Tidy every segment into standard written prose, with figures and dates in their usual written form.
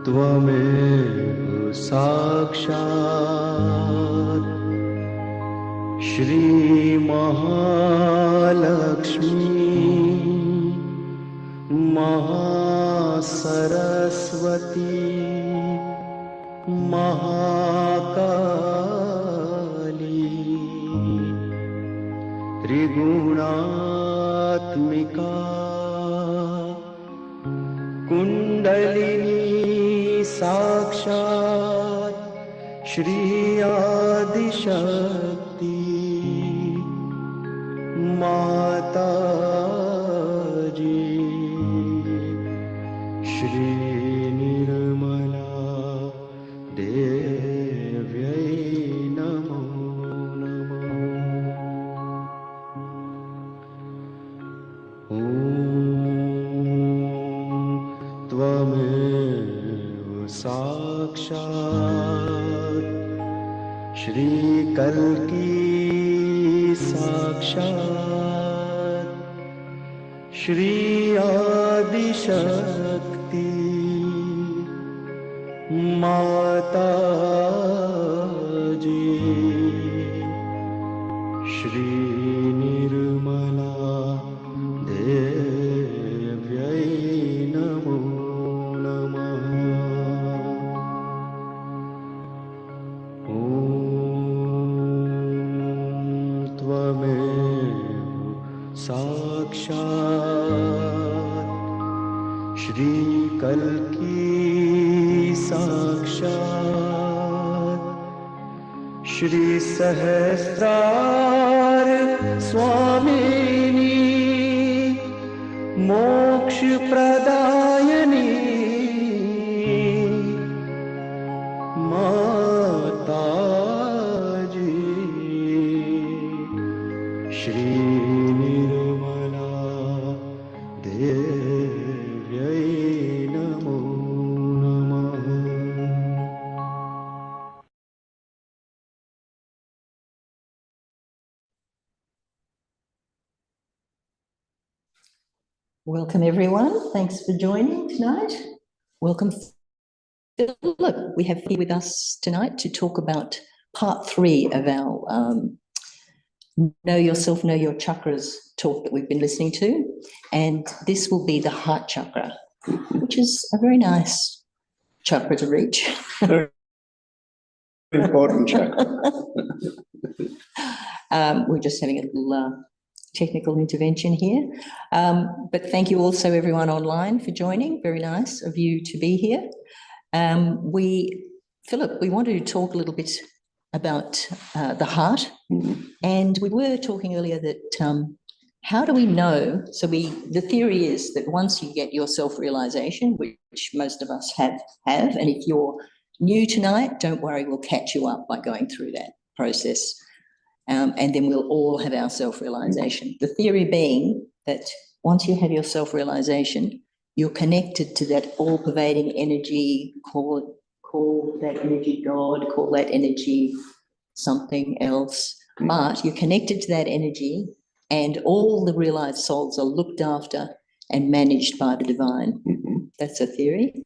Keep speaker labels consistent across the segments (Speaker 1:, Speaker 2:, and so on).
Speaker 1: त्वमेव साक्षात् श्री महालक्ष्मी महासरस्वती महाकाली त्रिगुणात्मिका कुंडलिनी साक्षात् श्री आदिशक्ति माताजी श्री निर्मला देव्यै नमो नमः। ॐ त्वमेव साक्षात् श्री कल्की साक्षात् श्री आदिशक्ति माताजी श्री निर्मला देव्यै नमो नमः। ॐ त्वमेव साक्षात् श्री कल्की साक्षात् श्री सहस्रार स्वामिनी मोक्ष प्रदायिनी माताजी श्री निर्मला देव्यै नमो नमः।
Speaker 2: Welcome everyone. Thanks for joining tonight. Welcome Philip. We have here with us tonight to talk about part 3 of our Know Yourself, Know Your Chakras talk that we've been listening to. And this will be the heart chakra, which is a very nice chakra to reach.
Speaker 3: Very important chakra.
Speaker 2: We're just having a little technical intervention here. But thank you also everyone online for joining. Very nice of you to be here. Philip, we wanted to talk a little bit about the heart. And we were talking earlier that how do we know? So the theory is that once you get your self-realization, which most of us have, and if you're new tonight, don't worry, we'll catch you up by going through that process. And then we'll all have our self-realization. The theory being that once you have your self-realization, you're connected to that all-pervading energy, call that energy God, call that energy something else, but you're connected to that energy and all the realized souls are looked after and managed by the divine. That's a theory.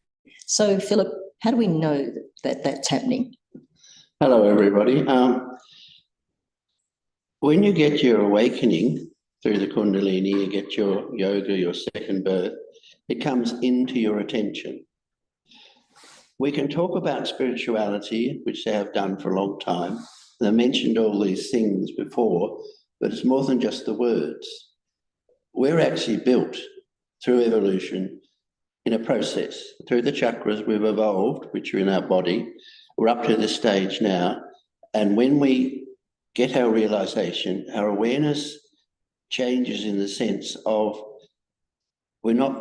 Speaker 2: So, Philip, how do we know that that's happening?
Speaker 3: Hello, everybody. When you get your awakening through the Kundalini, you get your yoga, your second birth, it comes into your attention. We can talk about spirituality, which they have done for a long time. They mentioned all these things before, but it's more than just the words. We're actually built through evolution in a process. Through the chakras we've evolved, which are in our body. We're up to this stage now. And when we get our realization, our awareness changes in the sense of we're not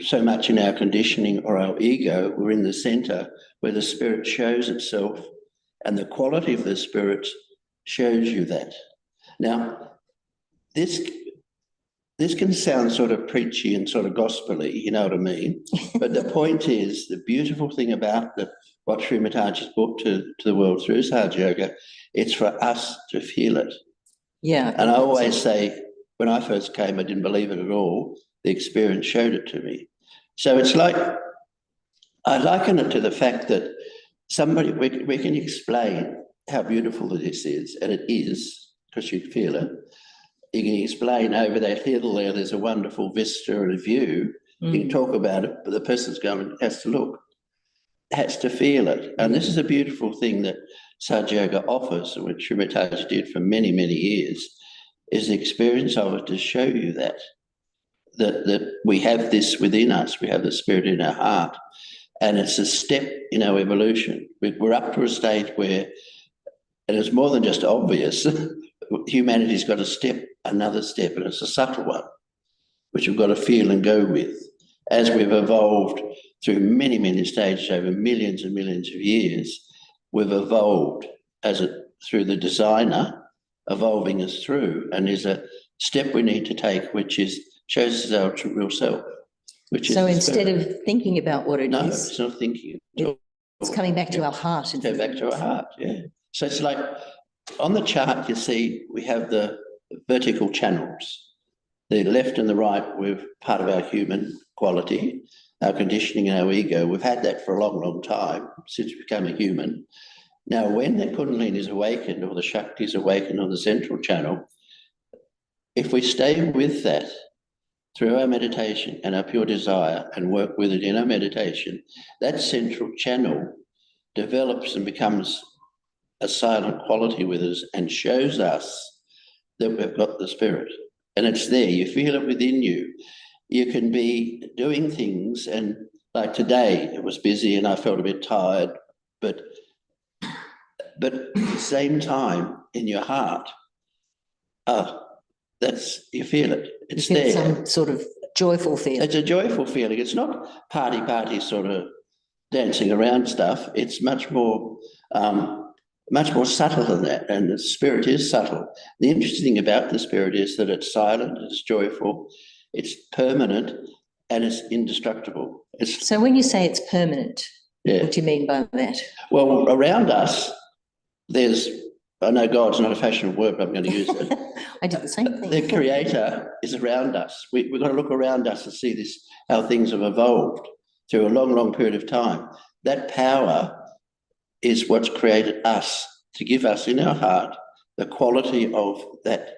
Speaker 3: so much in our conditioning or our ego, we're in the center where the spirit shows itself and the quality of the spirit shows you that. Now, this can sound sort of preachy and sort of gospel-y, you know what I mean? But the point is, the beautiful thing about what Shri Mataji's brought to the world through Sahaja Yoga, it's for us to feel it.
Speaker 2: Yeah.
Speaker 3: And I always say, when I first came, I didn't believe it at all. The experience showed it to me. So it's like I liken it to the fact that we can explain how beautiful this is, and it is, because you feel it. You can explain over that hill there's a wonderful vista and a view. You can talk about it, but the person's going, has to look, has to feel it. And this is a beautiful thing that Sahaja Yoga offers, which Shri Mataji did for many, many years, is the experience of it to show you that we have this within us, we have the spirit in our heart, and it's a step in our evolution. We're up to a stage where, and it's more than just obvious, humanity's got another step, and it's a subtle one, which we've got to feel and go with. As we've evolved through many, many stages over millions and millions of years, we've evolved through the designer evolving us through, and there's a step we need to take, which shows us our real self.
Speaker 2: So instead of thinking about what it is,
Speaker 3: no, it's not thinking.
Speaker 2: It's coming back to our heart.
Speaker 3: Go back to our heart, yeah. So it's like on the chart, you see we have the vertical channels. The left and the right, we're part of our human quality, our conditioning and our ego. We've had that for a long, long time since we became a human. Now, when the Kundalini is awakened, or the Shakti is awakened on the central channel, if we stay with that through our meditation and our pure desire and work with it in our meditation, that central channel develops and becomes a silent quality with us and shows us that we've got the spirit. And it's there, you feel it within you. You can be doing things, and like today, it was busy and I felt a bit tired, but at the same time, in your heart, you feel it. It's
Speaker 2: you feel
Speaker 3: there.
Speaker 2: some sort of joyful feeling.
Speaker 3: It's a joyful feeling. It's not party sort of dancing around stuff. It's much more subtle than that. And the spirit is subtle. The interesting thing about the spirit is that it's silent, it's joyful, it's permanent, and it's indestructible.
Speaker 2: So when you say it's permanent,
Speaker 3: yeah.
Speaker 2: what do you mean by that?
Speaker 3: Well, around us, I know God's not a fashionable word, but I'm going to use it.
Speaker 2: I did the same thing.
Speaker 3: The creator is around us. We've got to look around us and see how things have evolved through a long, long period of time. That power is what's created us, to give us in our heart the quality of that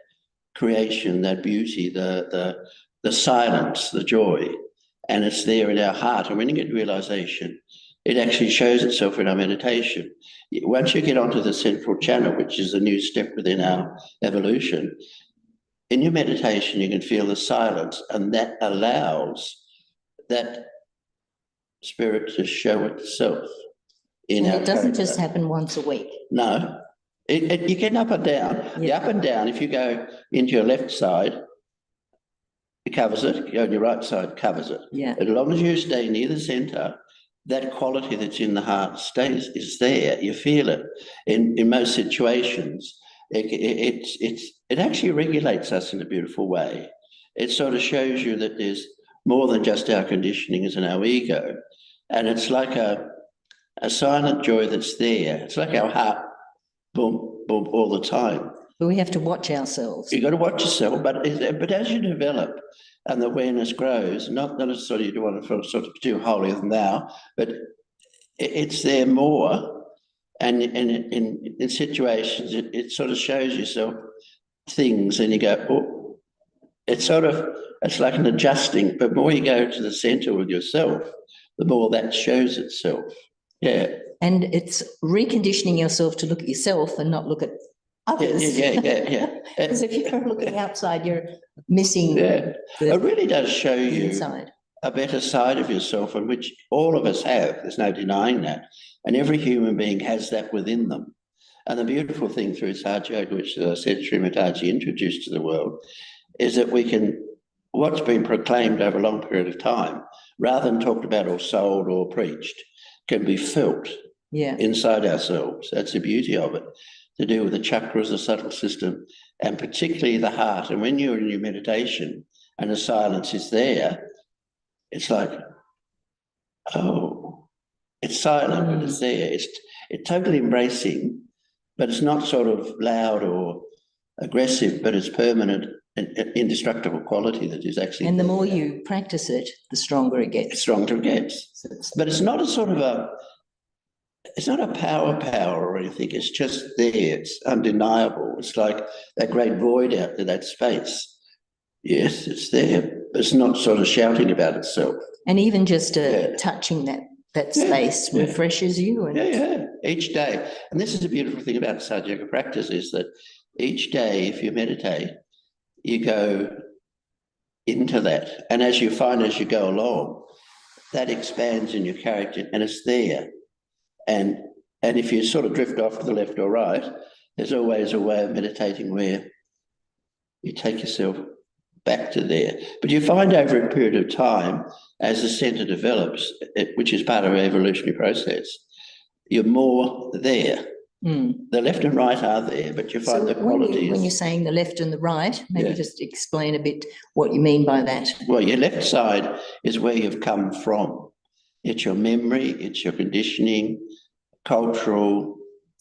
Speaker 3: creation, that beauty, the silence, the joy, and it's there in our heart. And when you get realization, it actually shows itself in our meditation. Once you get onto the central channel, which is a new step within our evolution, in your meditation, you can feel the silence, and that allows that spirit to show itself in our
Speaker 2: it doesn't
Speaker 3: character.
Speaker 2: just happen once a week.
Speaker 3: No. You get up and down.
Speaker 2: Yeah.
Speaker 3: The up and down, if you go into your left side, it covers it. You go on your right side, covers it.
Speaker 2: Yeah.
Speaker 3: As long as you stay near the centre, that quality that's in the heart is there. You feel it. In most situations, it actually regulates us in a beautiful way. It sort of shows you that there's more than just our conditioning as in our ego. And it's like a silent joy that's there. It's like our heart, boom, boom, all the time.
Speaker 2: But we have to watch ourselves.
Speaker 3: You've got to watch yourself, but as you develop and the awareness grows, not necessarily you don't want to sort of do holier than thou, but it's there more. And in situations, it sort of shows yourself things, and you go, oh, it's like an adjusting. But the more you go to the centre with yourself, the more that shows itself. Yeah.
Speaker 2: And it's reconditioning yourself to look at yourself and not look at others.
Speaker 3: Yeah.
Speaker 2: Because if you're looking outside, you're missing
Speaker 3: it really does show you
Speaker 2: inside.
Speaker 3: A better side of yourself, and which all of us have. There's no denying that. And every human being has that within them. And the beautiful thing through Sahaja Yoga, which, as I said, Shri Mataji introduced to the world, is that we can, what's been proclaimed over a long period of time, rather than talked about or sold or preached, can be felt inside ourselves. That's the beauty of it, to do with the chakras, the subtle system, and particularly the heart. And when you're in your meditation and the silence is there, it's like, oh, it's silent, but it's there. It's totally embracing, but it's not sort of loud or aggressive, but it's permanent an indestructible quality that is actually.
Speaker 2: And the more you practice it, the stronger it
Speaker 3: the
Speaker 2: gets.
Speaker 3: stronger it gets. But it's not a sort of it's not a power or anything. It's just there. It's undeniable. It's like that great void out there, that space. Yes, it's there. It's not sort of shouting about itself.
Speaker 2: And even just touching that space refreshes you. And
Speaker 3: Each day. And this is a beautiful thing about Sahaja Yoga practice, is that each day, if you meditate, you go into that. And as you find as you go along, that expands in your character and it's there. And if you sort of drift off to the left or right, there's always a way of meditating where you take yourself back to there. But you find over a period of time, as the centre develops, which is part of an evolutionary process, you're more there. The left and right are there, but you find the qualities.
Speaker 2: When you're saying the left and the right, maybe just explain a bit what you mean by that.
Speaker 3: Well, your left side is where you've come from. It's your memory, it's your conditioning, cultural,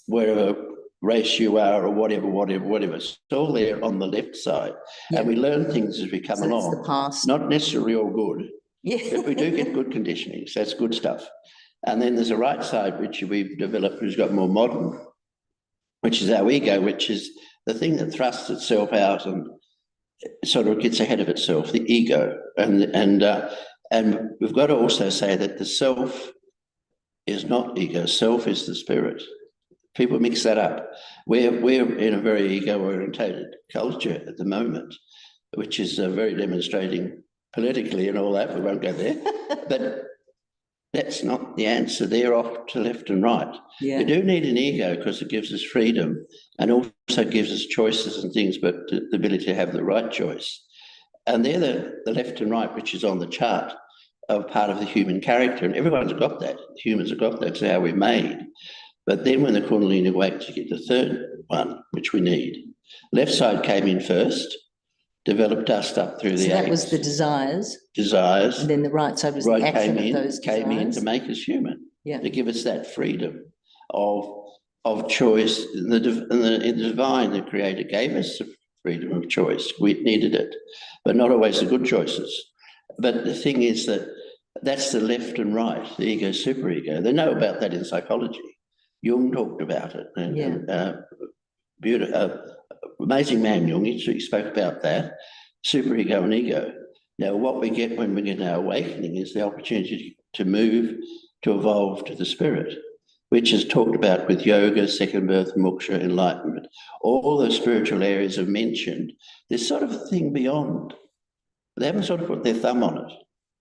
Speaker 3: wherever race you are or whatever. It's all there on the left side. Yeah. And we learn things as we come along.
Speaker 2: That's the past.
Speaker 3: Not necessarily all good.
Speaker 2: Yeah.
Speaker 3: But we do get good conditioning, so that's good stuff. And then there's a right side, which we've developed, which got more modern, which is our ego, which is the thing that thrusts itself out and sort of gets ahead of itself, the ego. And we've got to also say that the self is not ego. Self is the spirit. People mix that up. We're in a very ego-orientated culture at the moment, which is very demonstrating politically and all that. We won't go there. But that's not the answer. They're off to left and right. Yeah. You do need an ego because it gives us freedom and also gives us choices and things, but the ability to have the right choice. And they're the left and right, which is on the chart, of part of the human character. And everyone's got that. Humans have got that. It's how we're made. But then when the Kundalini awakes, you get the third one, which we need. Left side came in first, developed us up through the
Speaker 2: that was the desires.
Speaker 3: Desires.
Speaker 2: And then the right side was the action of those desires.
Speaker 3: Came in to make us human, to give us that freedom of choice. In the divine, the Creator gave us the freedom of choice. We needed it, but not always the good choices. But the thing is that that's the left and right, the ego, superego. They know about that in psychology. Jung talked about it. Beautiful, amazing man, Jung. He spoke about that, superego and ego. Now, what we get when we get our awakening is the opportunity to move, to evolve to the spirit, which is talked about with yoga, second birth, moksha, enlightenment. All those spiritual areas are mentioned. There's sort of a thing beyond. They haven't sort of put their thumb on it,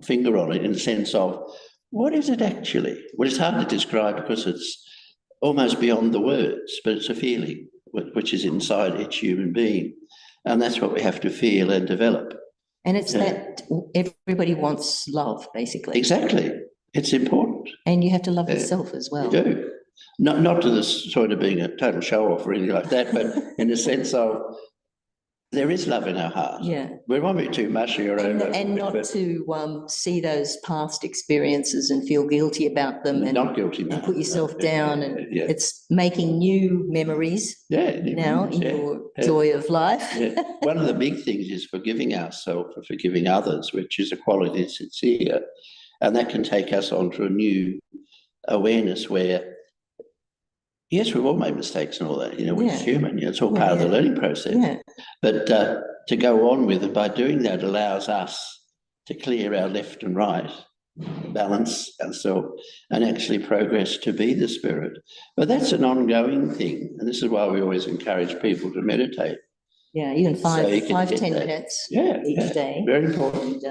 Speaker 3: finger on it, in the sense of, what is it actually? Well, it's hard to describe because it's almost beyond the words, but it's a feeling which is inside each human being. And that's what we have to feel and develop.
Speaker 2: And it's that everybody wants love, basically.
Speaker 3: Exactly. It's important.
Speaker 2: And you have to love yourself as well.
Speaker 3: You do. Not to the sort of being a total show-off or anything like that, but in the sense of there is love in our heart.
Speaker 2: Yeah.
Speaker 3: We won't be too mushy or over.
Speaker 2: And not to see those past experiences and feel guilty about them. And
Speaker 3: not guilty.
Speaker 2: And put yourself down. And it's making new memories now in your joy of life.
Speaker 3: One of the big things is forgiving ourselves and forgiving others, which is a quality that's sincere. And that can take us on to a new awareness where, yes, we've all made mistakes and all that, we're human, it's all part of the learning process. Yeah. But to go on with it, by doing that allows us to clear our left and right, balance ourselves, and actually progress to be the spirit. But that's an ongoing thing, and this is why we always encourage people to meditate.
Speaker 2: Yeah, even 5 to 10 minutes each day.
Speaker 3: Very important.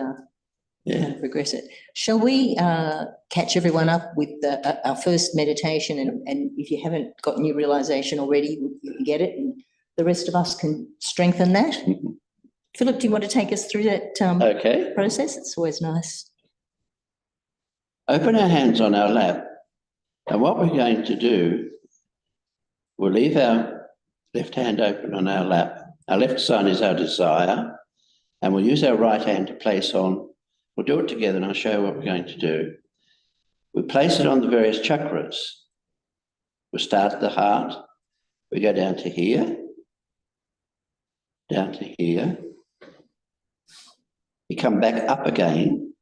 Speaker 2: And progress it. Shall we catch everyone up with our first meditation, and if you haven't got new realization already, you can get it, and the rest of us can strengthen that. Philip, do you want to take us through that process? It's always nice.
Speaker 3: Open our hands on our lap, and what we're going to do, we'll leave our left hand open on our lap. Our left side is our desire, and we'll use our right hand to place on. We'll do it together and I'll show you what we're going to do. We place it on the various chakras. We'll start at the heart. We go down to here, You come back up again,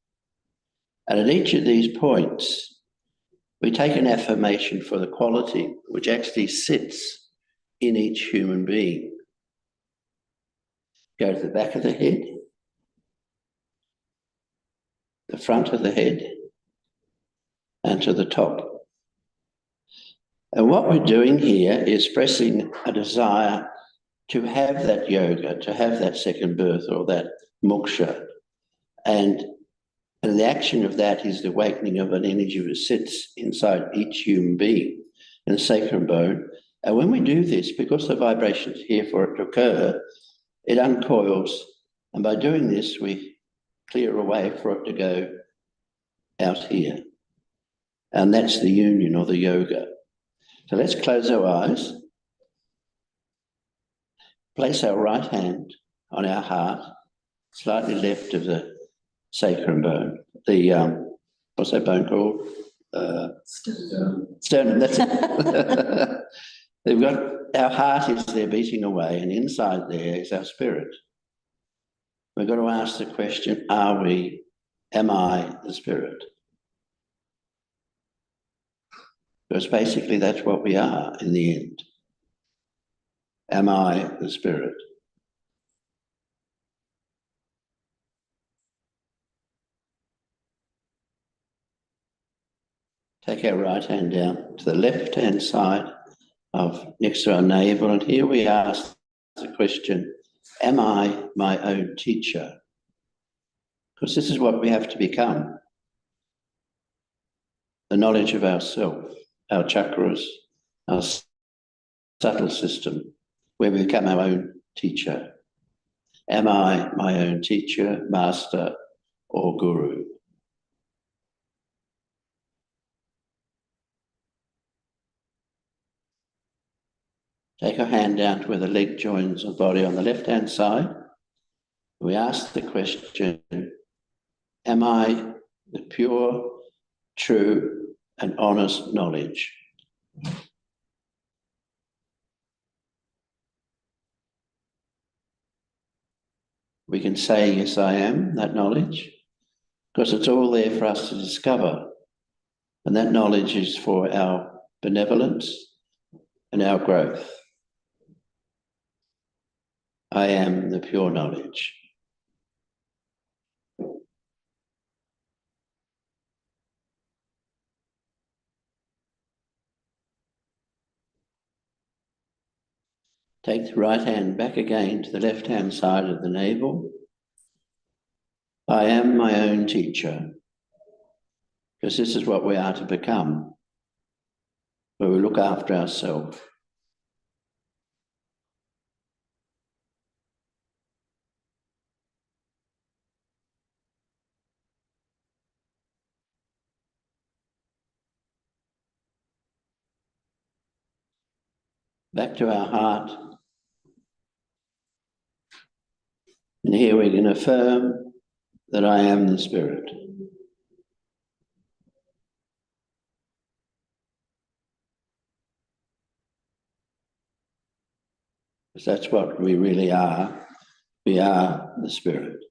Speaker 3: and at each of these points, we take an affirmation for the quality which actually sits in each human being. Go to the back of the head, the front of the head, and to the top. And what we're doing here is expressing a desire to have that yoga, to have that second birth or that moksha. And the action of that is the awakening of an energy that sits inside each human being in the sacrum bone. And when we do this, because the vibration is here for it to occur, it uncoils. And by doing this, we clear a way for it to go out here. And that's the union or the yoga. So let's close our eyes. Place our right hand on our heart, slightly left of the sacrum bone. The, what's that bone called? Sternum, that's it. We've got, our heart is there beating away, and inside there is our spirit. We've got to ask the question, am I the spirit? Because basically that's what we are in the end. Am I the spirit? Take our right hand down to the left-hand side of next to our navel, and here we ask the question, am I my own teacher? Because this is what we have to become. The knowledge of ourself, our chakras, our subtle system, where we become our own teacher. Am I my own teacher, master, or guru? Take our hand down to where the leg joins the body on the left-hand side. We ask the question, am I the pure, true, and honest knowledge? We can say, yes, I am that knowledge, because it's all there for us to discover. And that knowledge is for our benevolence and our growth. I am the pure knowledge. Take the right hand back again to the left-hand side of the navel. I am my own teacher, because this is what we are to become, where we look after ourselves. Back to our heart. And here we can affirm that I am the spirit. Because that's what we really are. We are the spirit.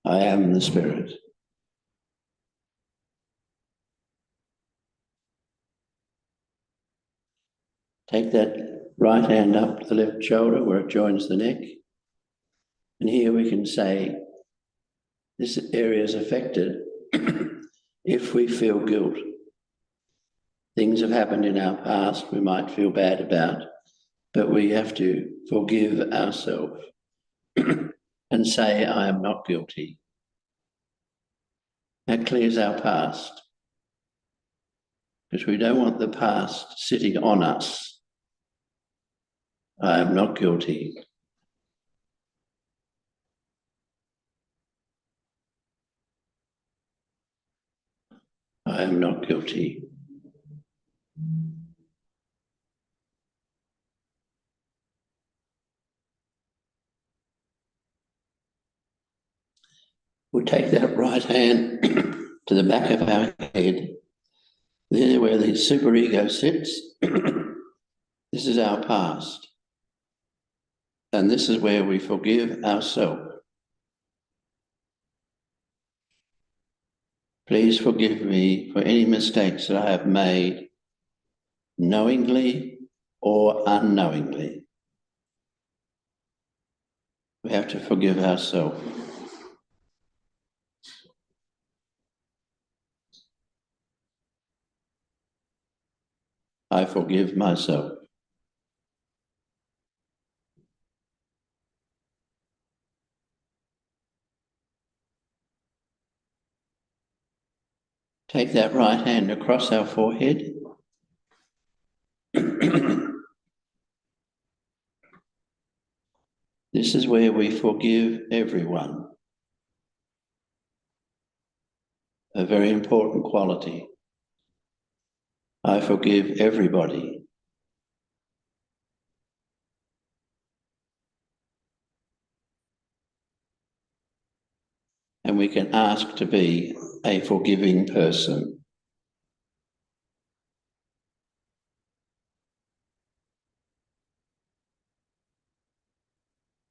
Speaker 3: I am the spirit. Take that right hand up to the left shoulder where it joins the neck. And here we can say, this area is affected if we feel guilt. Things have happened in our past we might feel bad about, but we have to forgive ourselves and say, I am not guilty. That clears our past, because we don't want the past sitting on us. I am not guilty. I am not guilty. We'll take that right hand to the back of our head, there where the superego sits. This is our past. And this is where we forgive ourselves. Please forgive me for any mistakes that I have made, knowingly or unknowingly. We have to forgive ourselves. I forgive myself. Take that right hand across our forehead. This is where we forgive everyone. A very important quality. I forgive everybody. And we can ask to be a forgiving person.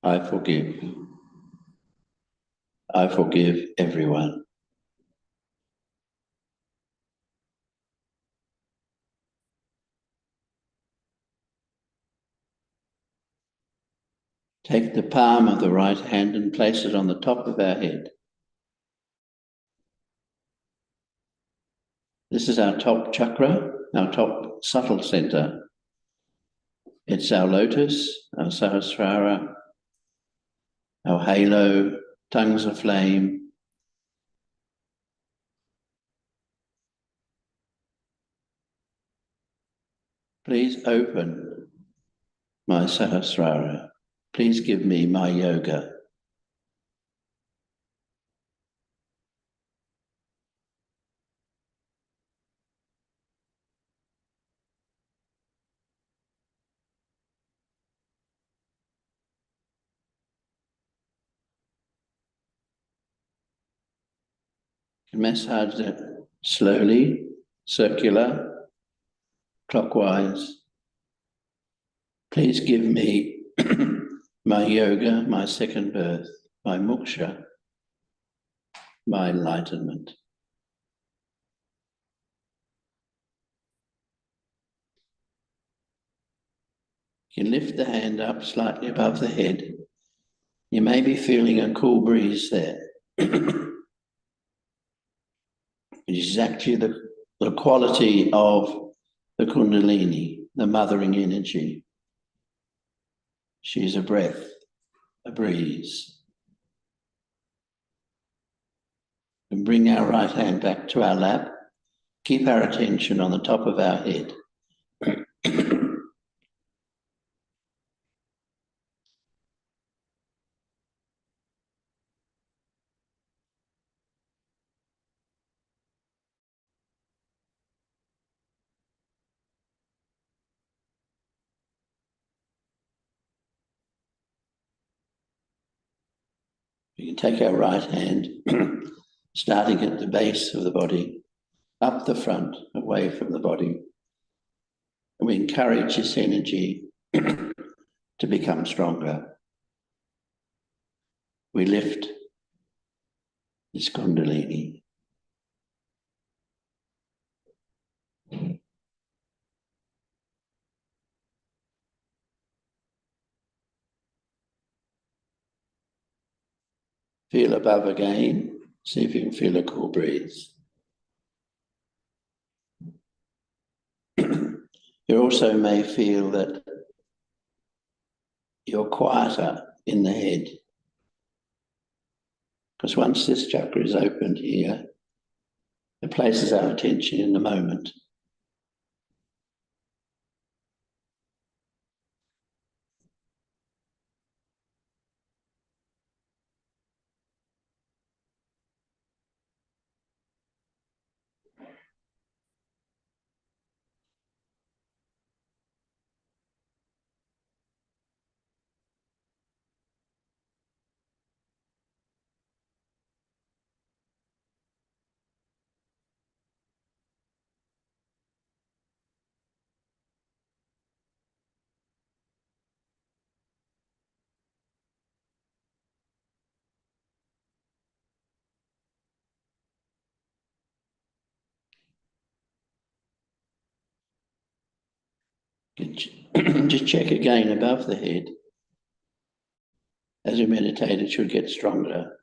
Speaker 3: I forgive. I forgive everyone. Take the palm of the right hand and place it on the top of our head. This is our top chakra, our top subtle center. It's our lotus, our sahasrara, our halo, tongues of flame. Please open my sahasrara. Please give me my yoga. Massage it slowly, circular, clockwise. Please give me my yoga, my second birth, my moksha, my enlightenment. You can lift the hand up slightly above the head. You may be feeling a cool breeze there. It is actually the quality of the Kundalini, the mothering energy. She's a breath, a breeze. And bring our right hand back to our lap. Keep our attention on the top of our head. We can take our right hand, starting at the base of the body, up the front, away from the body. And we encourage this energy to become stronger. We lift this Kundalini. Feel above again. See if you can feel a cool breeze. You also may feel that you're quieter in the head. Because once this chakra is opened here, it places our attention in the moment. Just check again above the head. As you meditate, it should get stronger.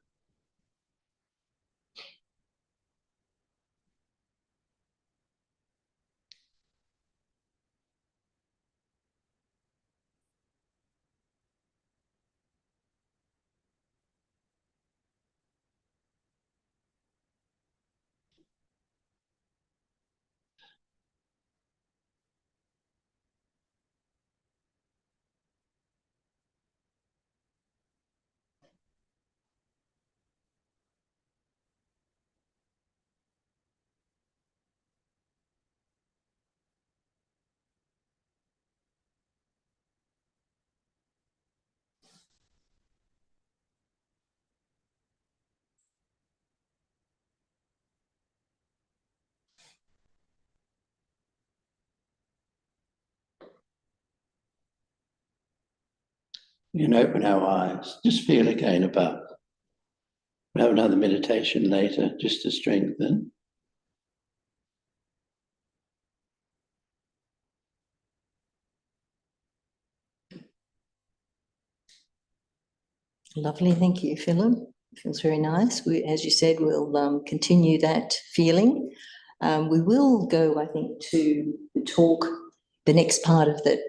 Speaker 3: We can open our eyes. Just feel again above. We'll have another meditation later just to strengthen.
Speaker 2: Lovely, thank you, Philip. Feels very nice. As you said, we'll continue that feeling. We will go, I think, to the talk, the next part of the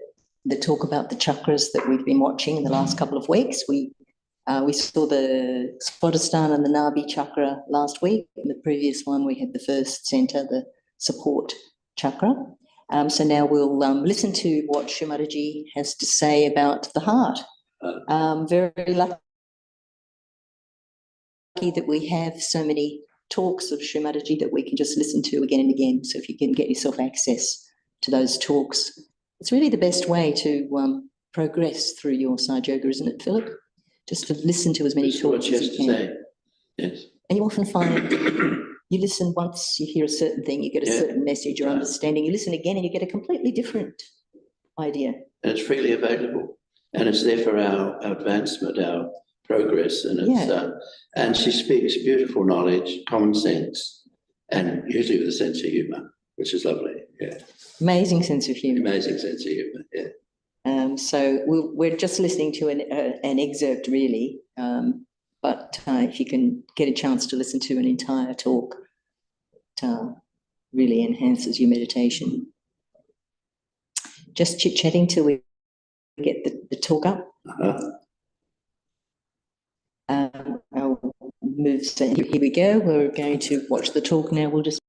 Speaker 2: talk about the chakras that we've been watching in the last couple of weeks. We saw the Swadhisthana and the Nabi chakra last week. In the previous one, we had the first center, the support chakra. So now we'll listen to what Shri Mataji has to say about the heart. Very lucky that we have so many talks of Shri Mataji that we can just listen to again and again. So if you can get yourself access to those talks, it's really the best way to progress through your Sahaja Yoga, isn't it, Philip? Just to listen to as many talks as you can.
Speaker 3: Yes.
Speaker 2: And you often find you listen once, you hear a certain thing, you get a certain message or understanding. You listen again and you get a completely different idea.
Speaker 3: And it's freely available. And it's there for our advancement, our progress. And it's and she speaks beautiful knowledge, common sense, and usually with a sense of humour, which is lovely. Yeah.
Speaker 2: Amazing sense of humour.
Speaker 3: Amazing sense of humour, yeah.
Speaker 2: So we're just listening to an excerpt, really. But if you can get a chance to listen to an entire talk, it really enhances your meditation. Just chit-chatting till we get the talk up. I'll move. So here we go. We're going to watch the talk now. We'll just...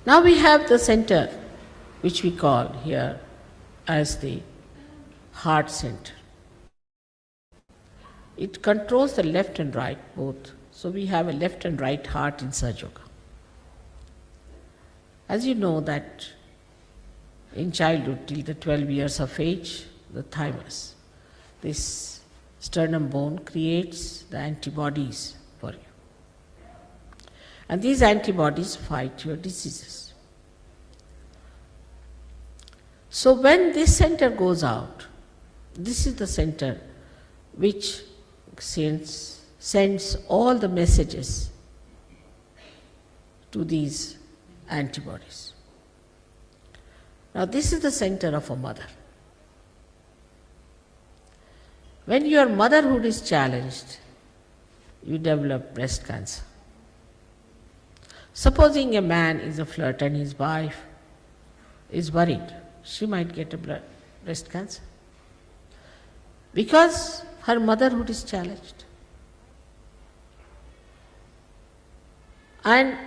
Speaker 4: Now we have the center, which we call here as the heart center. It controls the left and right both. So we have a left and right heart in Sahaja Yoga. As you know that in childhood till the 12 years of age, the thymus, this sternum bone creates the antibodies for you. And these antibodies fight your diseases. So when this center goes out, this is the center which sends all the messages to these antibodies. Now this is the center of a mother. When your motherhood is challenged, you develop breast cancer. Supposing a man is a flirt and his wife is worried, she might get a breast cancer because her motherhood is challenged. And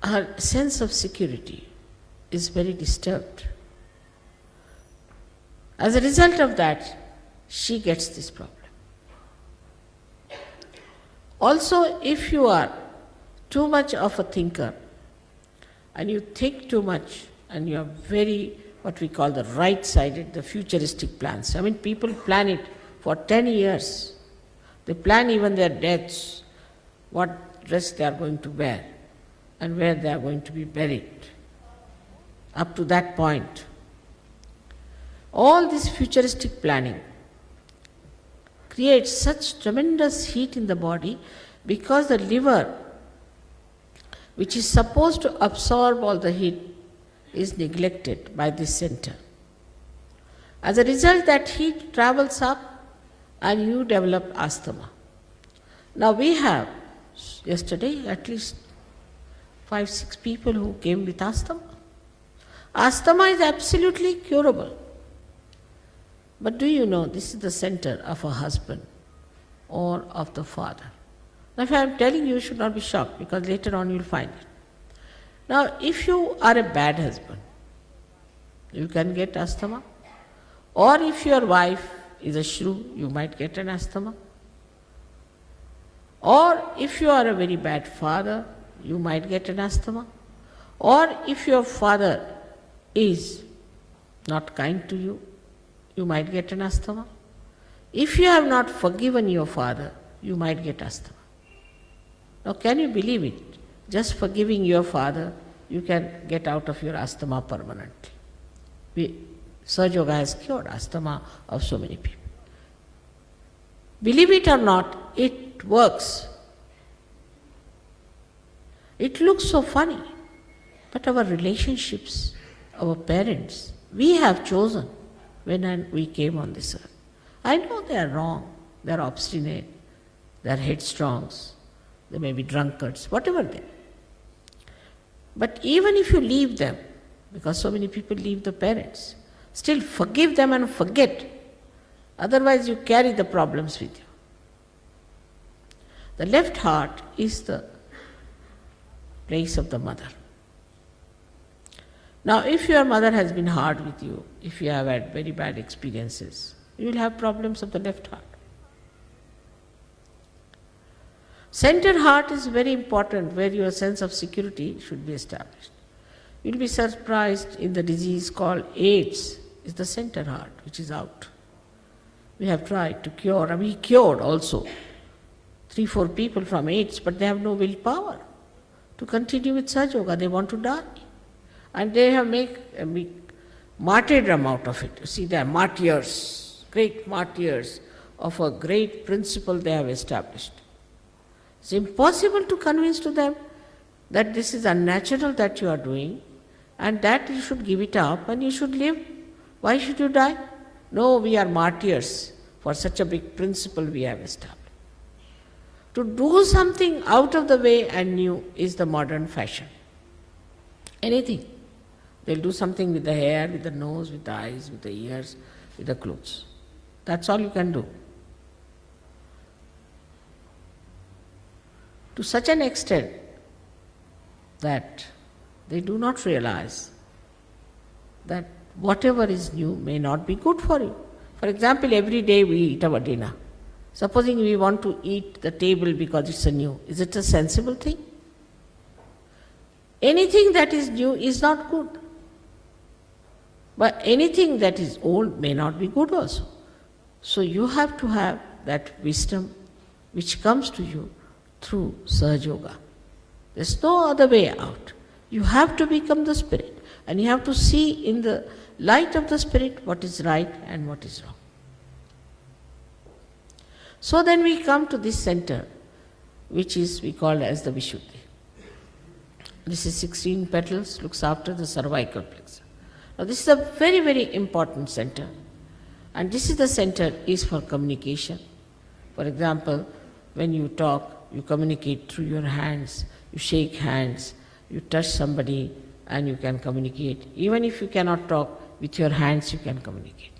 Speaker 4: her sense of security is very disturbed. As a result of that, she gets this problem. Also, if you are too much of a thinker and you think too much and you are very, what we call the right-sided, the futuristic plans. I mean, people plan it for 10 years. They plan even their deaths, what dress they are going to wear and where they are going to be buried. up to that point. All this futuristic planning creates such tremendous heat in the body because the liver, which is supposed to absorb all the heat, is neglected by this center. As a result, that heat travels up and you develop asthma. Now we have, yesterday, at least 5-6 people who came with asthma. Asthma is absolutely curable. But do you know, this is the center of a husband or of the father. Now if I am telling you, you should not be shocked, because later on you will find it. Now if you are a bad husband, you can get asthma. Or if your wife is a shrew, you might get an asthma. Or if you are a very bad father, you might get an asthma. Or if your father is not kind to you, you might get an asthma. If you have not forgiven your father, you might get asthma. Now can you believe it? Just forgiving your father, you can get out of your asthma permanently. Sahaja Yoga has cured asthma of so many people. Believe it or not, it works. It looks so funny, but our relationships, our parents, we have chosen when we came on this earth. I know they are wrong, they are obstinate, they are headstrongs, they may be drunkards, whatever they are. But even if you leave them, because so many people leave the parents, still forgive them and forget. Otherwise you carry the problems with you. The left heart is the place of the mother. Now if your mother has been hard with you, if you have had very bad experiences, you will have problems of the left heart. Center heart is very important, where your sense of security should be established. You will be surprised, in the disease called AIDS, is the center heart which is out. We have tried to cure, and we cured also 3-4 people from AIDS, but they have no willpower to continue with Sahaja Yoga. They want to die. And they have made a martyrdom out of it. You see, they are martyrs, great martyrs of a great principle they have established. It's impossible to convince to them that this is unnatural that you are doing, and that you should give it up and you should live. Why should you die? No, we are martyrs for such a big principle we have established. To do something out of the way and new is the modern fashion. Anything. They'll do something with the hair, with the nose, with the eyes, with the ears, with the clothes. That's all you can do. To such an extent that they do not realize that whatever is new may not be good for you. For example, every day we eat our dinner. Supposing we want to eat the table because it's a new, is it a sensible thing? Anything that is new is not good. But anything that is old may not be good also. So you have to have that wisdom which comes to you through Sahaja Yoga. There's no other way out. You have to become the spirit, and you have to see in the light of the spirit what is right and what is wrong. So then we come to this center, which is we call as the Vishuddhi. This is 16 petals, looks after the cervical plexus. Now this is a very, very important center, and this is the center is for communication. For example, when you talk, you communicate through your hands, you shake hands, you touch somebody and you can communicate. Even if you cannot talk, with your hands you can communicate.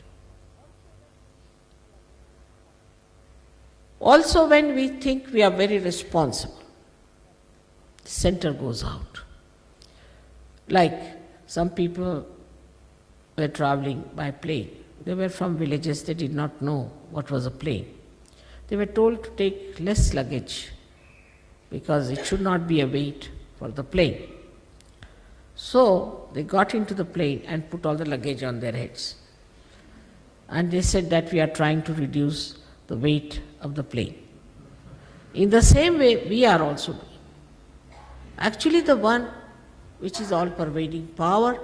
Speaker 4: Also, when we think we are very responsible, the center goes out. Like some people were traveling by plane. They were from villages, they did not know what was a plane. They were told to take less luggage because it should not be a weight for the plane. So they got into the plane and put all the luggage on their heads. And they said that we are trying to reduce the weight of the plane. In the same way, we are also doing. Actually, the one which is all-pervading power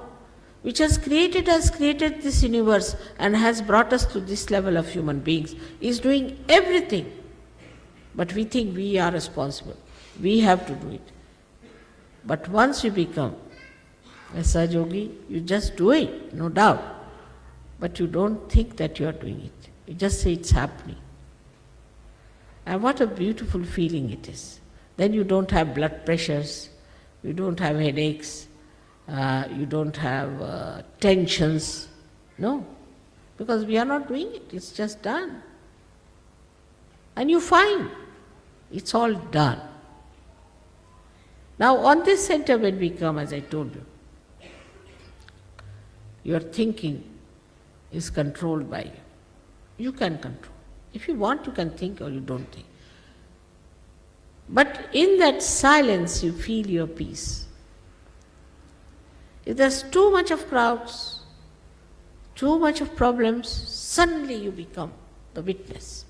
Speaker 4: which has created us, created this universe and has brought us to this level of human beings, is doing everything. But we think we are responsible. We have to do it. But once you become a Sahaja Yogi, you just do it, no doubt. But you don't think that you are doing it. You just say it's happening. And what a beautiful feeling it is. Then you don't have blood pressures, you don't have headaches, you don't have tensions. No, because we are not doing it, it's just done. And you find it's all done. Now on this center when we come, as I told you, your thinking is controlled by you. You can control. If you want, you can think or you don't think. But in that silence, you feel your peace. If there's too much of crowds, too much of problems, suddenly you become the witness.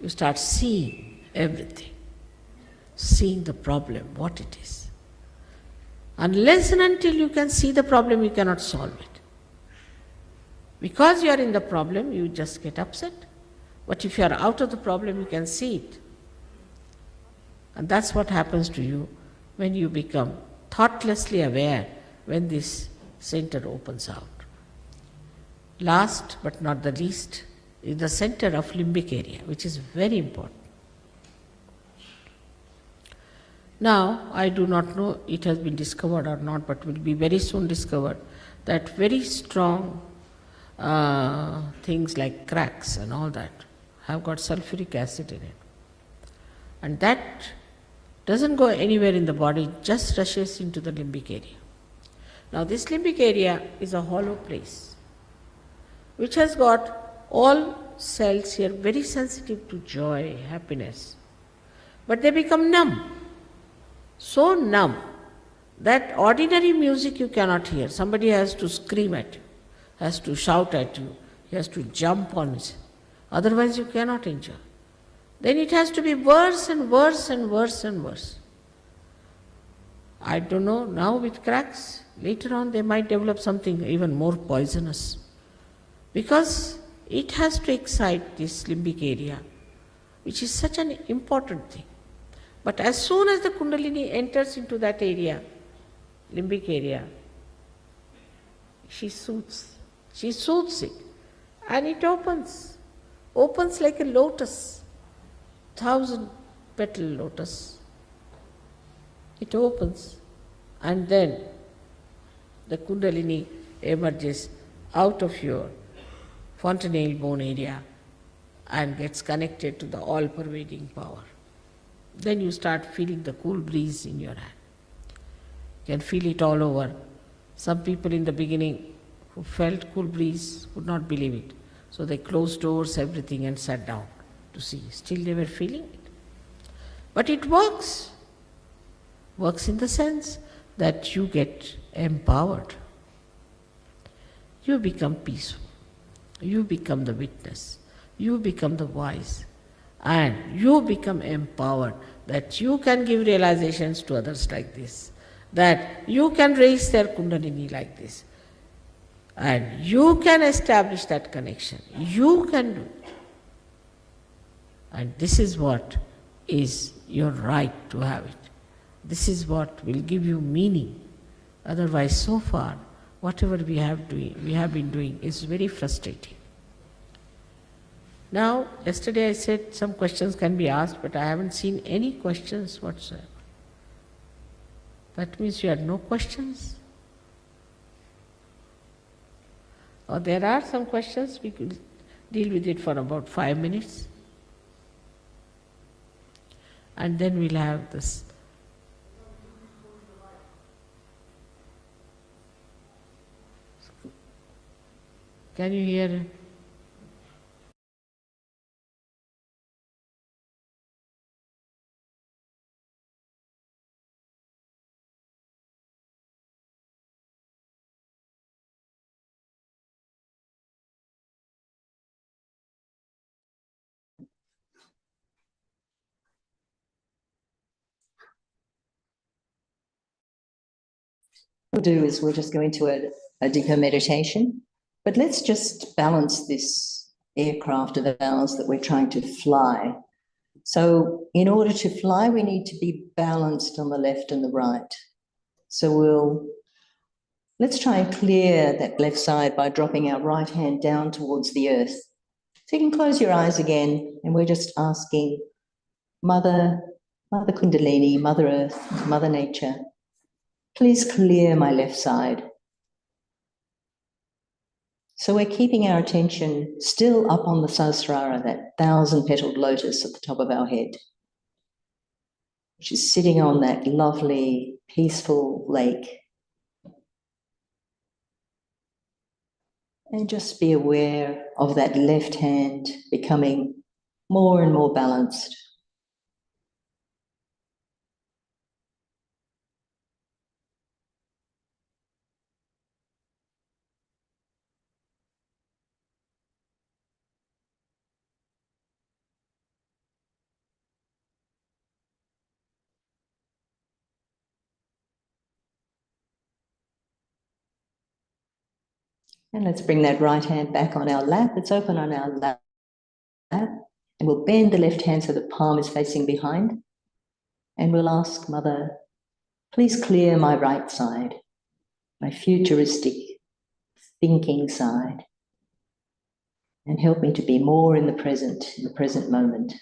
Speaker 4: You start seeing everything, seeing the problem, what it is. Unless and until you can see the problem, you cannot solve it. Because you are in the problem, you just get upset. But if you are out of the problem, you can see it. And that's what happens to you when you become thoughtlessly aware when this center opens out. Last but not the least is the center of limbic area, which is very important. Now, I do not know it has been discovered or not, but will be very soon discovered that very strong things like cracks and all that have got sulfuric acid in it. And that doesn't go anywhere in the body, just rushes into the limbic area. Now this limbic area is a hollow place, which has got all cells here very sensitive to joy, happiness. But they become numb, so numb that ordinary music you cannot hear. Somebody has to scream at you, has to shout at you, he has to jump on it. Otherwise you cannot enjoy. Then it has to be worse and worse and worse and worse. I don't know, now with cracks, later on they might develop something even more poisonous. Because it has to excite this limbic area, which is such an important thing. But as soon as the Kundalini enters into that area, limbic area, she soothes it, and it opens like a lotus, 1,000-petal lotus. It opens, and then the Kundalini emerges out of your fontanelle bone area and gets connected to the all-pervading power. Then you start feeling the cool breeze in your hand. You can feel it all over. Some people in the beginning who felt cool breeze could not believe it. So they closed doors, everything, and sat down to see. Still they were feeling it. But it works. Works in the sense that you get empowered. You become peaceful. You become the witness. You become the wise. And you become empowered that you can give realizations to others like this, that you can raise their Kundalini like this, and you can establish that connection. You can do it. And this is what is your right to have it. This is what will give you meaning. Otherwise, so far, whatever we have been doing is very frustrating. Now, yesterday I said some questions can be asked, but I haven't seen any questions whatsoever. That means you had no questions? Or there are some questions, we could deal with it for about 5 minutes. And then we'll have this. Can you hear?
Speaker 2: What we'll do is we'll just go into a deeper meditation. But let's just balance this aircraft of ours that we're trying to fly. So in order to fly, we need to be balanced on the left and the right. So let's try and clear that left side by dropping our right hand down towards the earth. So you can close your eyes again, and we're just asking Mother Kundalini, Mother Earth, Mother Nature, please clear my left side. So we're keeping our attention still up on the Sahasrara, that 1,000-petaled lotus at the top of our head, which is sitting on that lovely, peaceful lake. And just be aware of that left hand becoming more and more balanced. And let's bring that right hand back on our lap. It's open on our lap. And we'll bend the left hand so the palm is facing behind. And we'll ask Mother, please clear my right side, my futuristic thinking side, and help me to be more in the present moment.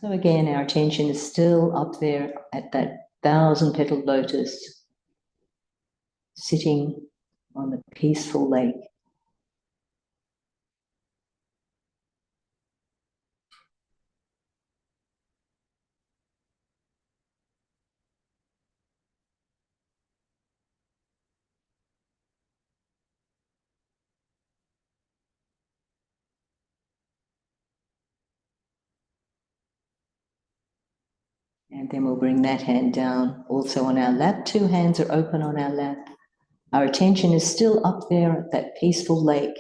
Speaker 2: So again, our attention is still up there at that 1,000-petaled lotus, sitting on the peaceful lake. And then we'll bring that hand down also on our lap. Two hands are open on our lap. Our attention is still up there at that peaceful lake.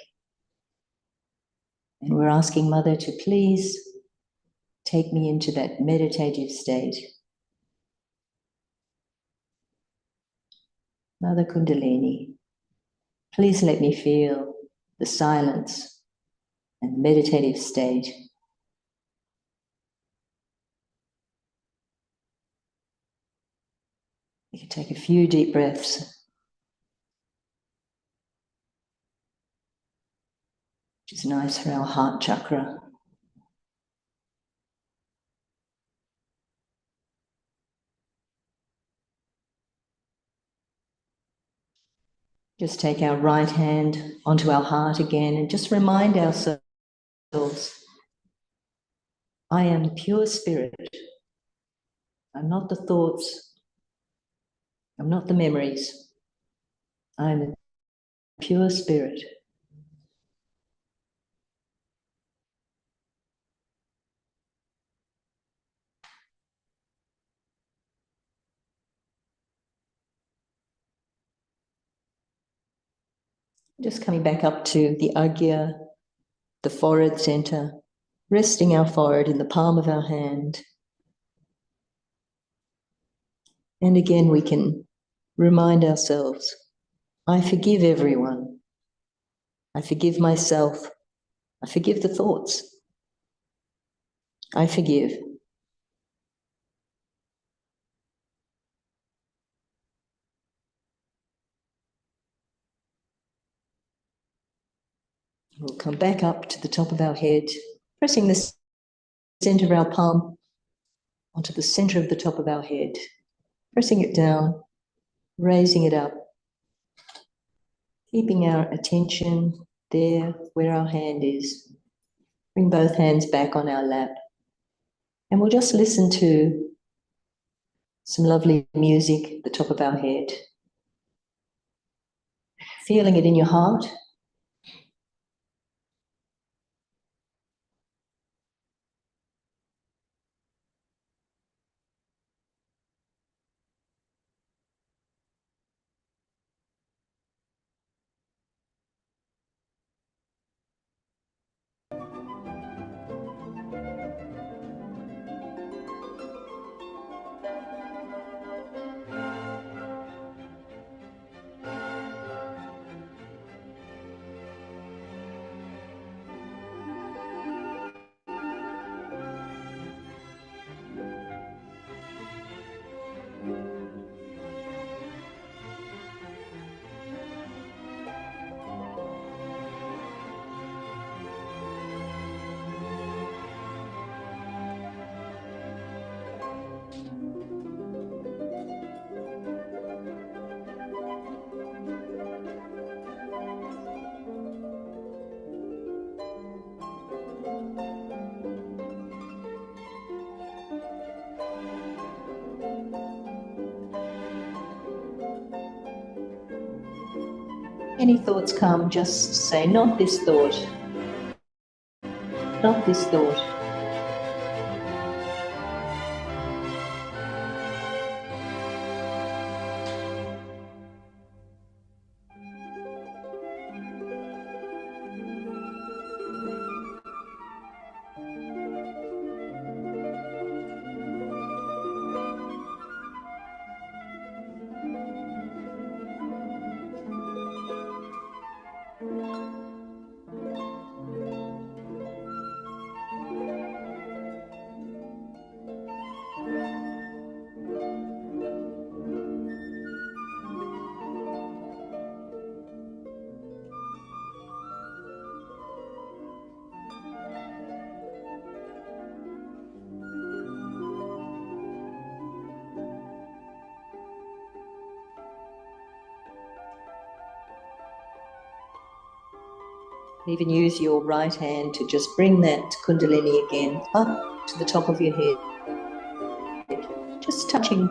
Speaker 2: And we're asking Mother to please take me into that meditative state. Mother Kundalini, please let me feel the silence and meditative state. You can take a few deep breaths, which is nice for our heart chakra. Just take our right hand onto our heart again and just remind ourselves, I am pure spirit. I'm not the thoughts. I'm not the memories. I'm a pure spirit. Just coming back up to the Agya, the forehead center, resting our forehead in the palm of our hand. And again, we can remind ourselves, I forgive everyone. I forgive myself. I forgive the thoughts. I forgive. We'll come back up to the top of our head, pressing the center of our palm onto the center of the top of our head, pressing it down, raising it up, keeping our attention there where our hand is. Bring both hands back on our lap. And we'll just listen to some lovely music at the top of our head. Feeling it in your heart. Any thoughts come, just say, not this thought, not this thought. Even use your right hand to just bring that Kundalini again up to the top of your head, just touching.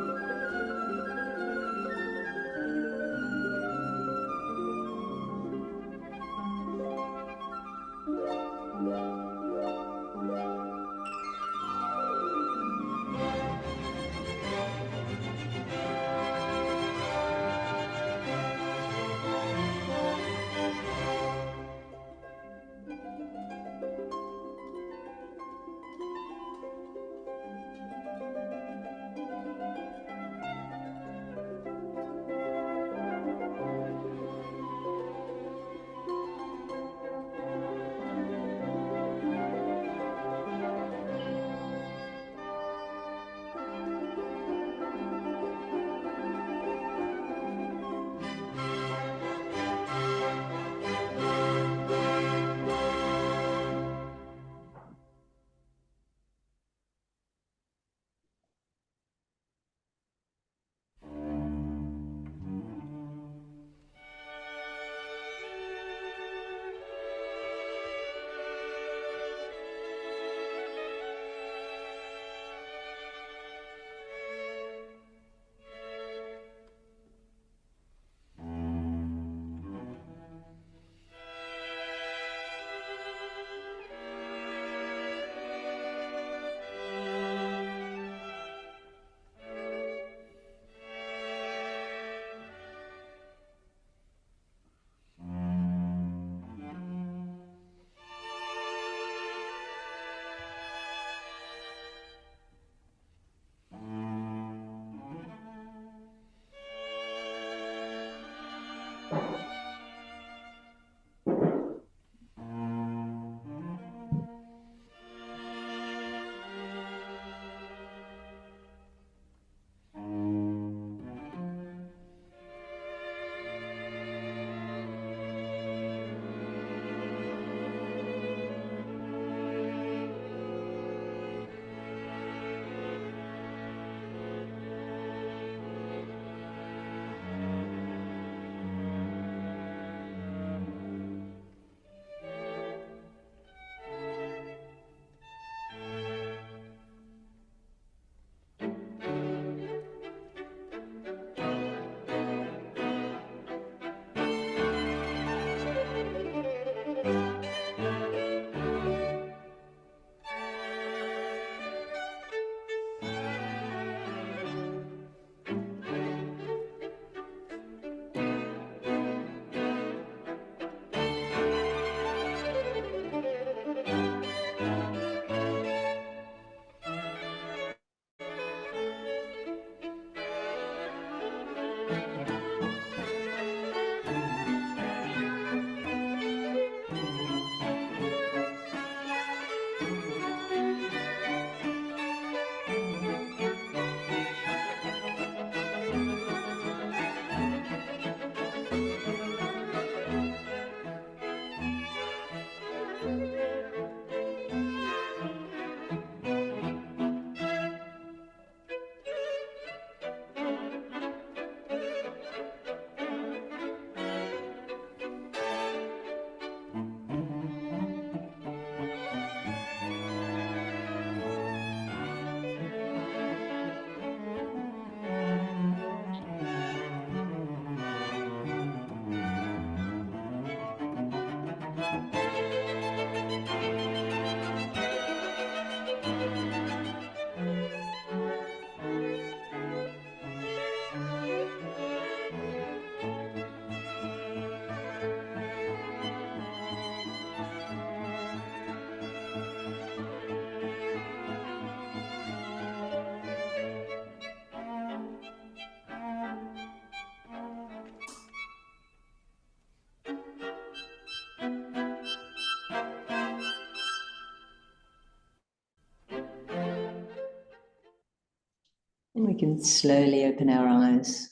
Speaker 2: And we can slowly open our eyes.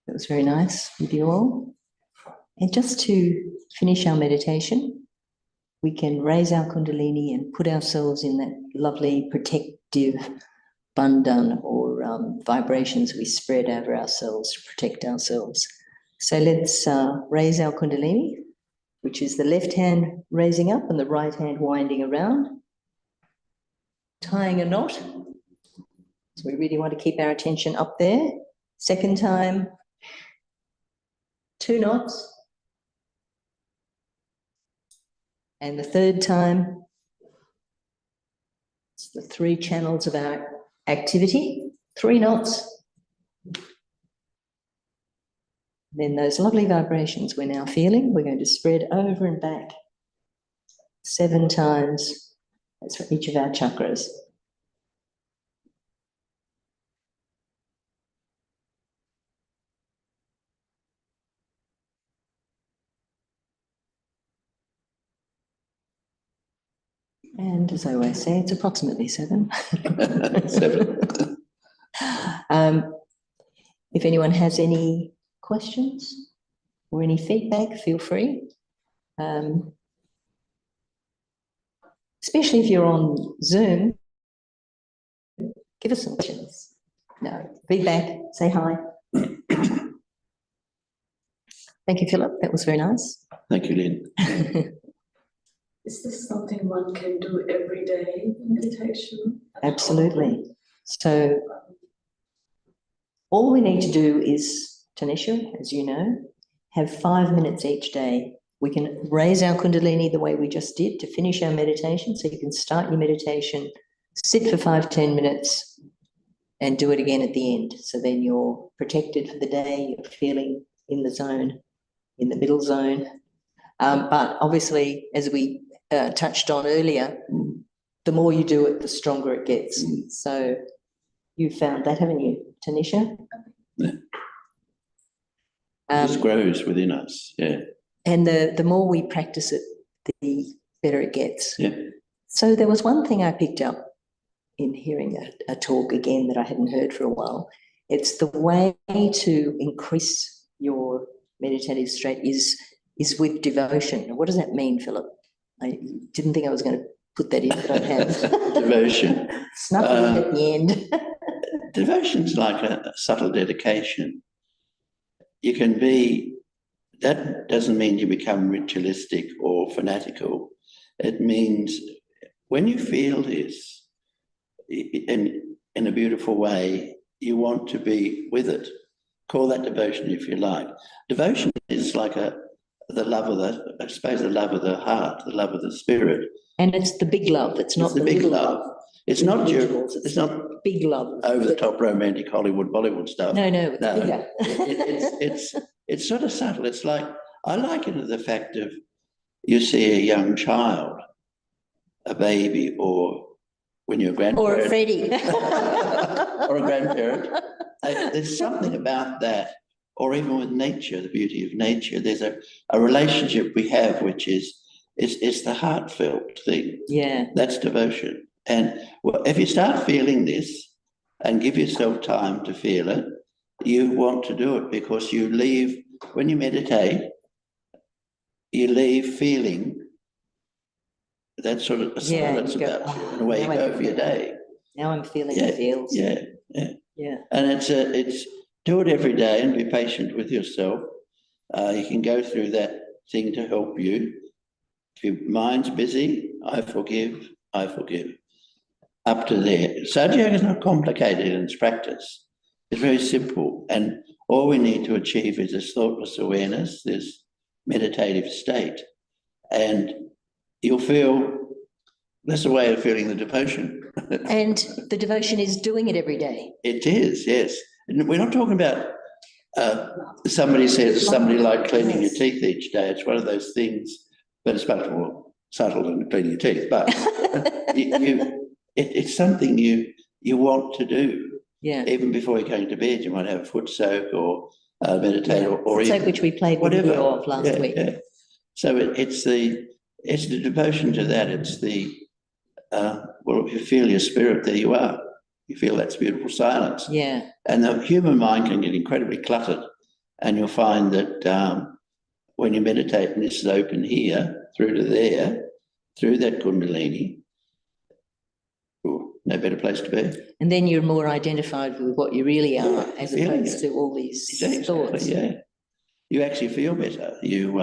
Speaker 2: That was very nice with you all. And just to finish our meditation, we can raise our Kundalini and put ourselves in that lovely protective bandhan or vibrations we spread over ourselves to protect ourselves. So let's raise our Kundalini, which is the left hand raising up and the right hand winding around, tying a knot. So we really want to keep our attention up there. Second time, 2 knots. And the third time, it's the 3 channels of our activity, 3 knots. Then those lovely vibrations we're now feeling, we're going to spread over and back 7 times. That's for each of our chakras. And as I always say, it's approximately 7.
Speaker 3: 7.
Speaker 2: If anyone has any questions or any feedback, feel free. Especially if you're on Zoom, give us some questions. No, feedback, say hi. Thank you, Philip. That was very nice.
Speaker 3: Thank you, Lynn.
Speaker 5: Is this something one can do every day in meditation?
Speaker 2: Absolutely. So all we need to do is, Tanisha, as you know, have 5 minutes each day. We can raise our Kundalini the way we just did to finish our meditation. So you can start your meditation, sit for 5-10 minutes and do it again at the end. So then you're protected for the day, you're feeling in the zone, in the middle zone. But obviously, as we touched on earlier, the more you do it, the stronger it gets. So you found that, haven't you, Tanisha?
Speaker 3: Yeah. It just grows within us, yeah.
Speaker 2: And the more we practice it, the better it gets.
Speaker 3: Yeah.
Speaker 2: So there was one thing I picked up in hearing a talk again that I hadn't heard for a while. It's the way to increase your meditative state is with devotion. What does that mean, Philip? I didn't think I was going to put that in, but I have.
Speaker 3: Devotion.
Speaker 2: Snuck it in at the end.
Speaker 3: Devotion's like a subtle dedication. You can be, that doesn't mean you become ritualistic or fanatical. It means when you feel this in a beautiful way, you want to be with it. Call that devotion if you like. Devotion is like the love of the, I suppose, the love of the heart, the love of the spirit.
Speaker 2: And it's the big love. It's not
Speaker 3: the big
Speaker 2: little
Speaker 3: love. It's not
Speaker 2: Individuals.
Speaker 3: it's not
Speaker 2: big love.
Speaker 3: over the top romantic Hollywood Bollywood stuff.
Speaker 2: No, it's bigger.
Speaker 3: It's sort of subtle. It's like, I liken it to the fact of you see a young child, a baby, or when you're a grandparent.
Speaker 2: Or a Freddie.
Speaker 3: or a grandparent. There's something about that, or even with nature, the beauty of nature. There's a relationship we have, which is the heartfelt thing.
Speaker 2: Yeah.
Speaker 3: That's devotion. And well, if you start feeling this and give yourself time to feel it, you want to do it because you leave, when you meditate, you leave feeling that sort of silence about you, and away you go for your day.
Speaker 2: Now I'm feeling the feels.
Speaker 3: Yeah. And it's do it every day and be patient with yourself. You can go through that thing to help you. If your mind's busy, I forgive. Up to there. Sahaja Yoga is not complicated in its practice. It's very simple. And all we need to achieve is this thoughtless awareness, this meditative state. And you'll feel, that's a way of feeling the devotion.
Speaker 2: And the devotion is doing it every day.
Speaker 3: It is, yes. And we're not talking about, somebody says somebody like cleaning your teeth each day. It's one of those things, but it's much more subtle than cleaning your teeth. But it's something you want to do.
Speaker 2: Yeah.
Speaker 3: Even before you're going to bed, you might have a foot soak or meditate or
Speaker 2: even
Speaker 3: even
Speaker 2: which we played
Speaker 3: whatever
Speaker 2: of last week.
Speaker 3: Yeah. So it's the devotion to that. It's the well, if you feel your spirit, there you are. You feel that's beautiful silence.
Speaker 2: Yeah.
Speaker 3: And the human mind can get incredibly cluttered. And you'll find that when you meditate and this is open here, through to there, through that Kundalini, no better place to be.
Speaker 2: And then you're more identified with what you really are, as
Speaker 3: feeling
Speaker 2: opposed to all these
Speaker 3: Exactly,
Speaker 2: thoughts.
Speaker 3: yeah. You actually feel better. You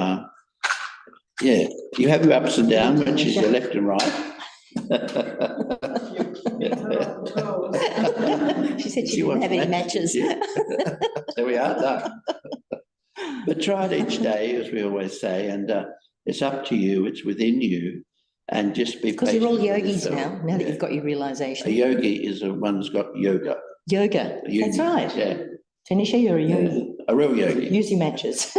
Speaker 3: you have your ups and downs, which is your left and right.
Speaker 2: She said she didn't
Speaker 3: wants
Speaker 2: have any matches.
Speaker 3: So we are done. But try it each day, as we always say, and it's up to you. It's within you, and just be
Speaker 2: Because
Speaker 3: patient.
Speaker 2: you're all
Speaker 3: with
Speaker 2: yogis
Speaker 3: yourself.
Speaker 2: now that you've got your realization.
Speaker 3: A yogi is one who's got yoga.
Speaker 2: Yoga,
Speaker 3: A yogi,
Speaker 2: that's right.
Speaker 3: Yeah,
Speaker 2: Tanisha, you're a yogi.
Speaker 3: a real yogi.
Speaker 2: Use your matches.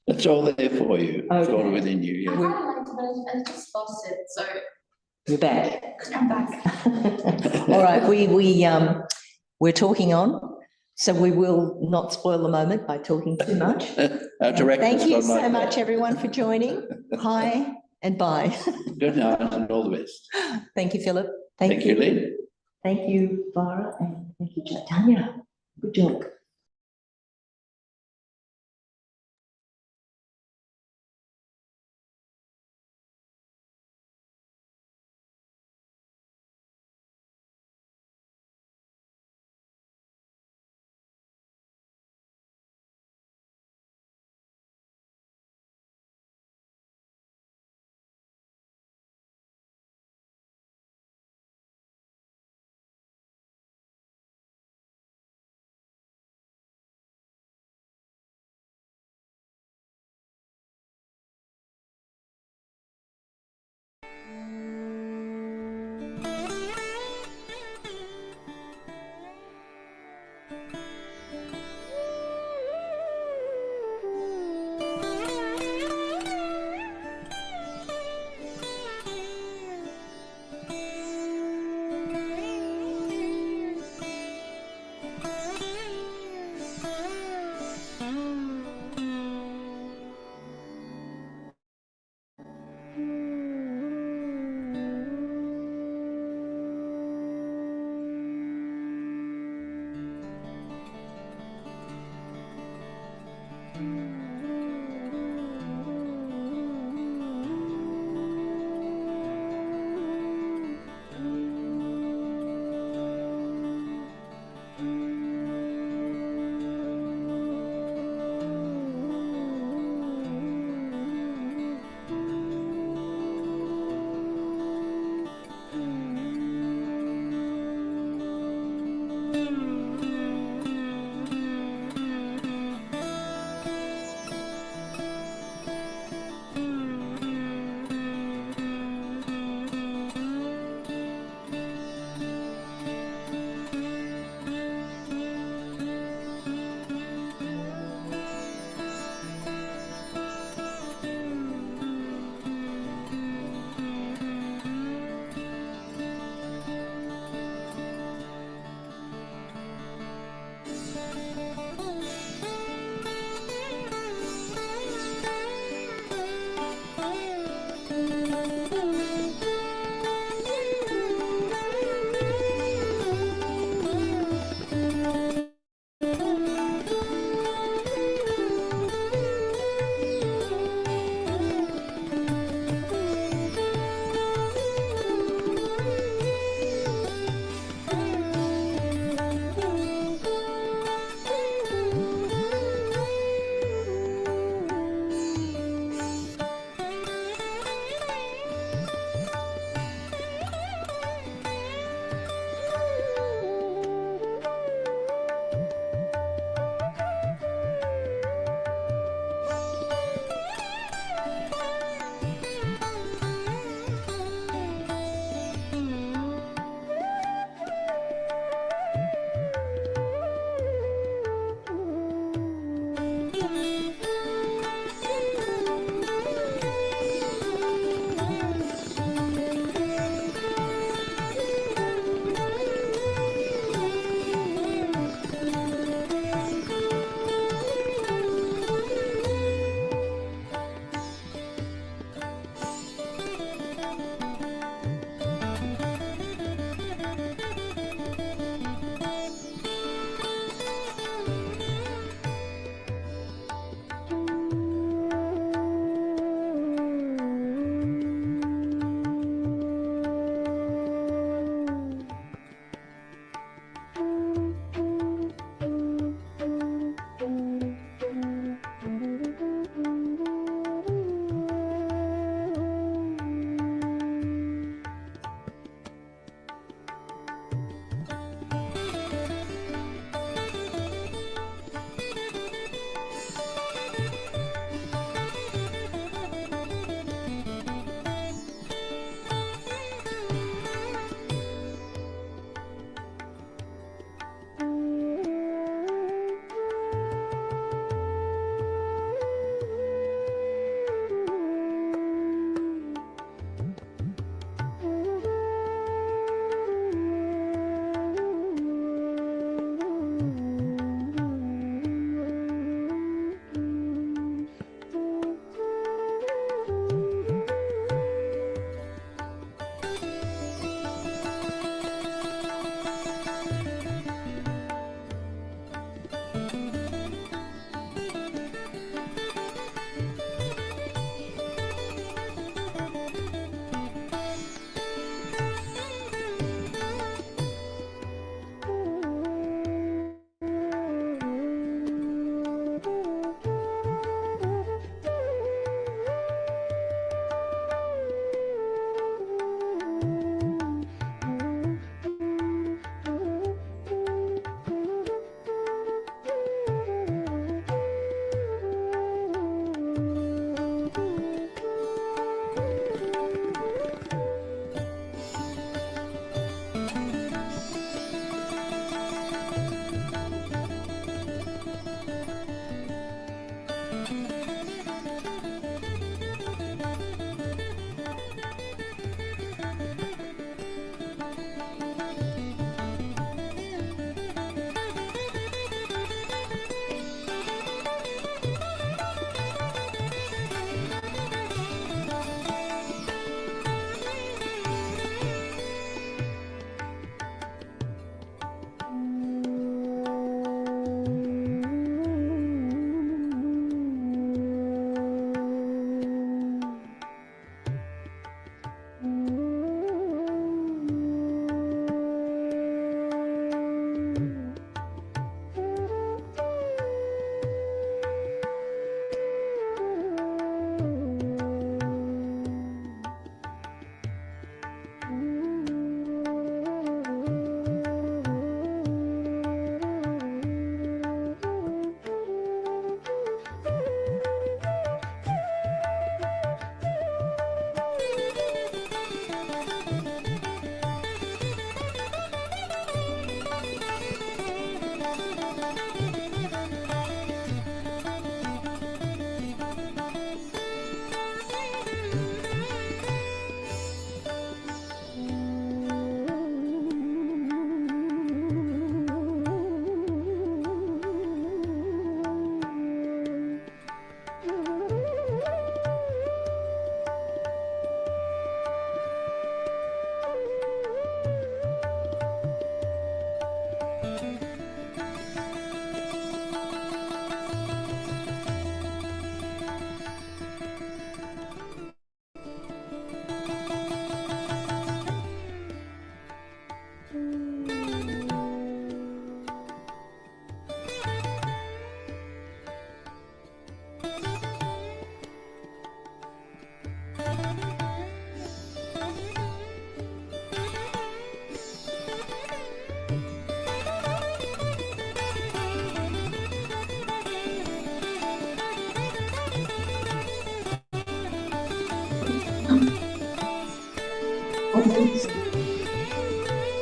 Speaker 3: It's all there for you. It's all
Speaker 2: Okay.
Speaker 3: within you.
Speaker 5: I
Speaker 3: Yeah.
Speaker 5: quite liked it, but I just lost it, so
Speaker 2: You're back.
Speaker 5: I'm back.
Speaker 2: All right, we're talking on, so we will not spoil the moment by talking too much.
Speaker 3: Our director's
Speaker 2: Thank you
Speaker 3: gone
Speaker 2: so
Speaker 3: like
Speaker 2: much,
Speaker 3: that.
Speaker 2: everyone, for joining. Hi and bye.
Speaker 3: Good night and all the best.
Speaker 2: Thank you, Philip.
Speaker 3: Thank you, Lynn.
Speaker 2: Thank you, Vara, and thank you, Tanya. Good job.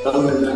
Speaker 3: Longer than